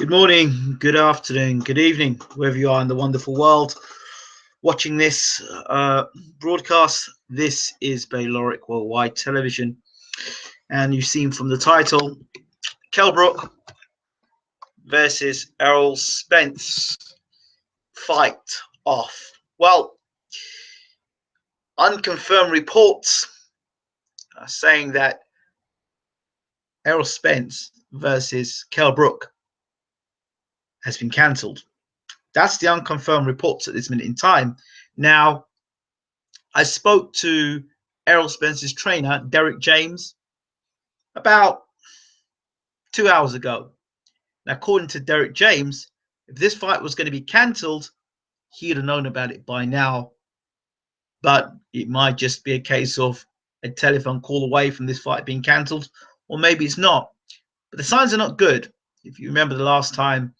Good morning, good afternoon, good evening, wherever you are in the wonderful world watching this broadcast. This is Bayloric Worldwide Television, and you've seen from the title, Kell Brook versus Errol Spence, fight off. Well, unconfirmed reports are saying that Errol Spence versus Kell Brook has been cancelled. That's the unconfirmed reports at this minute in time. Now, I spoke to Errol Spence's trainer, Derek James, about 2 hours ago. Now, according to Derek James, if this fight was going to be cancelled, he'd have known about it by now. But it might just be a case of a telephone call away from this fight being cancelled, or maybe it's not. But the signs are not good. If you remember the last time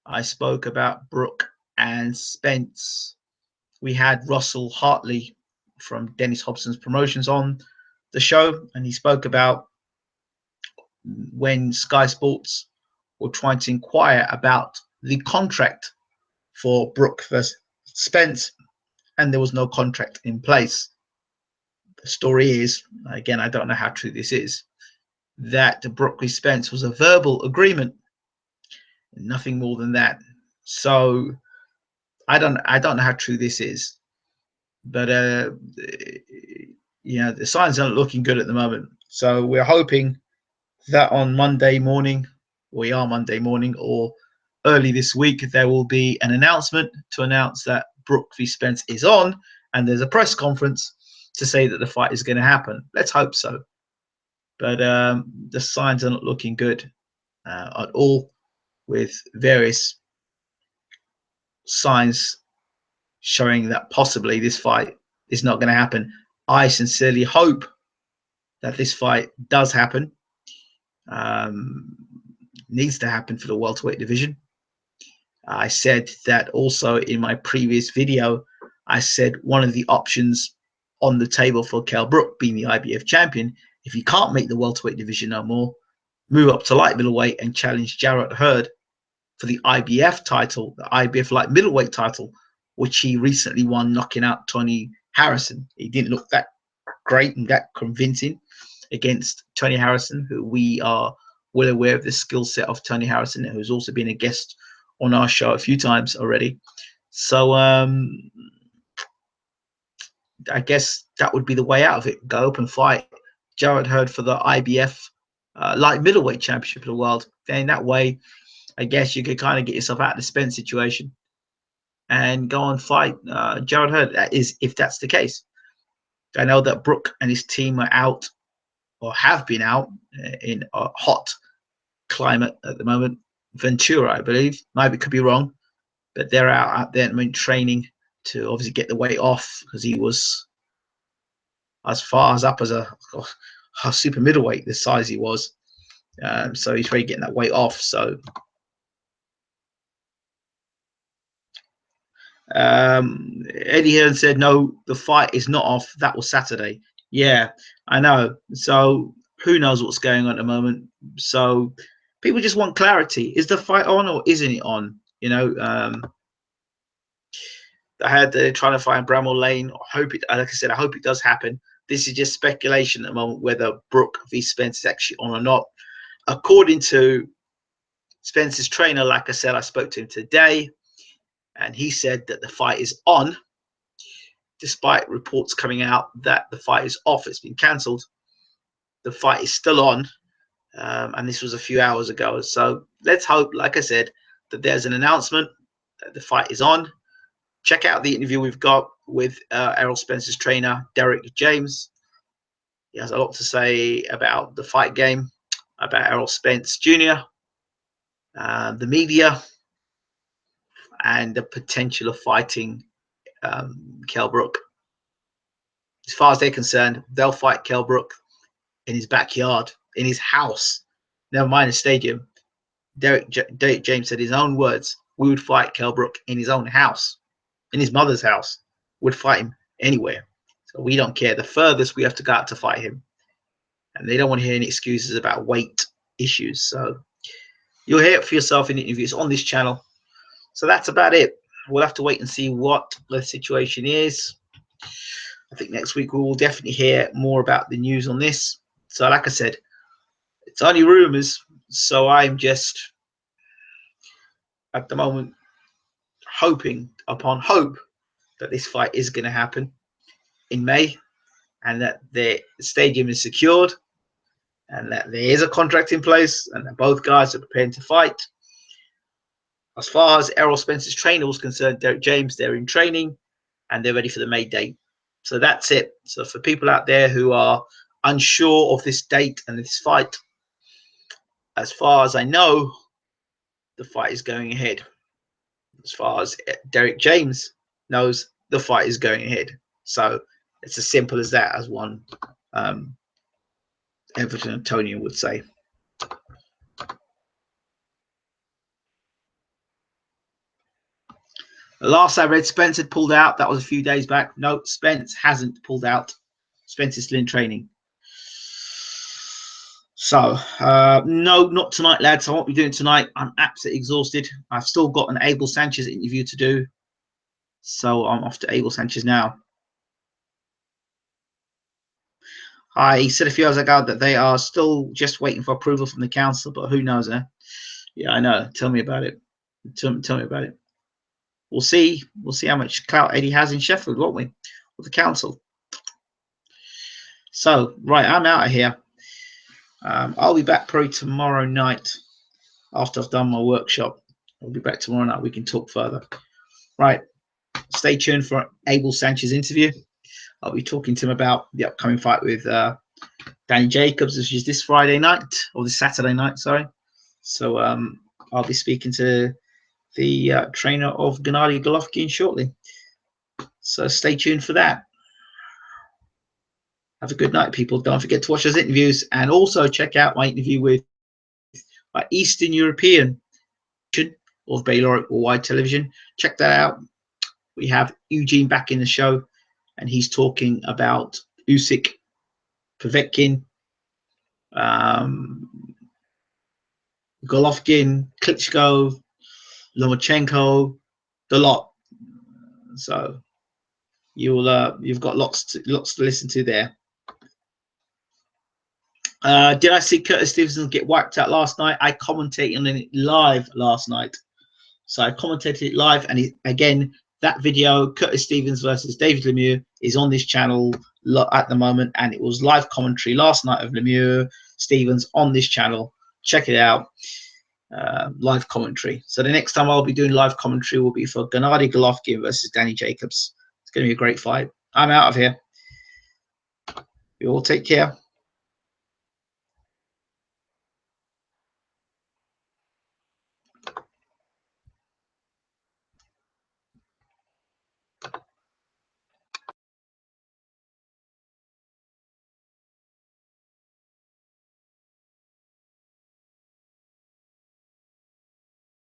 I spoke about Brook and Spence, we had Russell Hartley from Dennis Hobson's Promotions on the show, and he spoke about when Sky Sports were trying to inquire about the contract for Brook versus Spence, and there was no contract in place. The story is, again, I don't know how true this is, that the Brook v Spence was a verbal agreement, nothing more than that. So I don't know how true this is, but you know, the signs aren't looking good at the moment. So we're hoping that on Monday morning, or early this week, there will be an announcement to announce that Brook v Spence is on, and there's a press conference to say that the fight is going to happen. Let's hope so. But the signs are not looking good at all, with various signs showing that possibly this fight is not going to happen. I sincerely hope that this fight does happen. Needs to happen for the welterweight division. I said that also in my previous video. I said one of the options on the table for Kell Brook, being the IBF champion, if he can't make the welterweight division no more, move up to light middleweight and challenge Jarrett Hurd for the IBF title, the IBF light middleweight title, which he recently won, knocking out Tony Harrison. He didn't look that great and that convincing against Tony Harrison, who we are well aware of the skill set of Tony Harrison, who's also been a guest on our show a few times already. So I guess that would be the way out of it. Go up and fight Jarrett Hurd for the IBF light middleweight championship of the world. Then that way, I guess you could kind of get yourself out of the Spence situation and go and fight Jarrett Hurd. That is, if that's the case. I know that Brook and his team are out, or have been out, in a hot climate at the moment. Ventura, I believe. Maybe could be wrong, but they're out there training to obviously get the weight off, because he was as far as up as a super middleweight, the size he was. So he's really getting that weight off. So Eddie Hearn said, no, the fight is not off. That was Saturday. Yeah, I know. So who knows what's going on at the moment. So people just want clarity. Is the fight on or isn't it on? You know, they're trying to find Bramall Lane. I hope it, like I said, I hope it does happen. This is just speculation at the moment whether Brook v Spence is actually on or not. According to Spence's trainer, like I said, I spoke to him today, and he said that the fight is on, despite reports coming out that the fight is off. It's been cancelled. The fight is still on, and this was a few hours ago. So let's hope, like I said, that there's an announcement that the fight is on. Check out the interview we've got with Errol Spence's trainer, Derek James. He has a lot to say about the fight game, about Errol Spence Jr., the media, and the potential of fighting Kell Brook. As far as they're concerned, they'll fight Kell Brook in his backyard, in his house, never mind a stadium. Derek James said, his own words, we would fight Kell Brook in his own house, in his mother's house. Would fight him anywhere. So we don't care. The furthest we have to go out to fight him. And they don't want to hear any excuses about weight issues. So You'll hear it for yourself in interviews on this channel. So that's about it. We'll have to wait and see what the situation is. I think next week we will definitely hear more about the news on this. So like I said, it's only rumors. So I'm just at the moment hoping upon hope that this fight is going to happen in May, and that the stadium is secured, and that there is a contract in place, and that both guys are preparing to fight. As far as Errol Spence's trainer was concerned, Derek James, they're in training and they're ready for the May date. So that's it. So for people out there who are unsure of this date and this fight, as far as I know, the fight is going ahead. As far as Derek James knows, the fight is going ahead. So it's as simple as that, as one Everton Antonian would say. The last I read, Spence had pulled out. That was a few days back. No, Spence hasn't pulled out. Spence is still in training. So, no, not tonight, lads. I won't be doing tonight. I'm absolutely exhausted. I've still got an Abel Sanchez interview to do. So I'm off to Abel Sanchez now. I said a few hours ago that they are still just waiting for approval from the council, but who knows, eh? Yeah, I know. Tell me about it. Tell me about it. We'll see. We'll see how much clout Eddie has in Sheffield, won't we? With the council. So, right, I'm out of here. I'll be back probably tomorrow night after I've done my workshop. I'll be back tomorrow night. We can talk further. Right. Stay tuned for Abel Sanchez's interview. I'll be talking to him about the upcoming fight with Danny Jacobs, which is this Friday night, or this Saturday night, sorry. So I'll be speaking to the trainer of Gennady Golovkin shortly. So stay tuned for that. Have a good night, people. Don't forget to watch those interviews, and also check out my interview with my Eastern European of Baylor Worldwide Television. Check that out. We have Eugene back in the show, and he's talking about Usyk, Povetkin, Golovkin, Klitschko, Lomachenko, the lot. So you've got lots to listen to there. Did I see Curtis Stevenson get wiped out last night? I commentated on it live last night. So I commentated it live, and again, that video, Curtis Stevens versus David Lemieux, is on this channel at the moment, and it was live commentary last night of Lemieux Stevens on this channel. Check it out, live commentary. So the next time I'll be doing live commentary will be for Gennady Golovkin versus Danny Jacobs. It's going to be a great fight. I'm out of here. You all take care.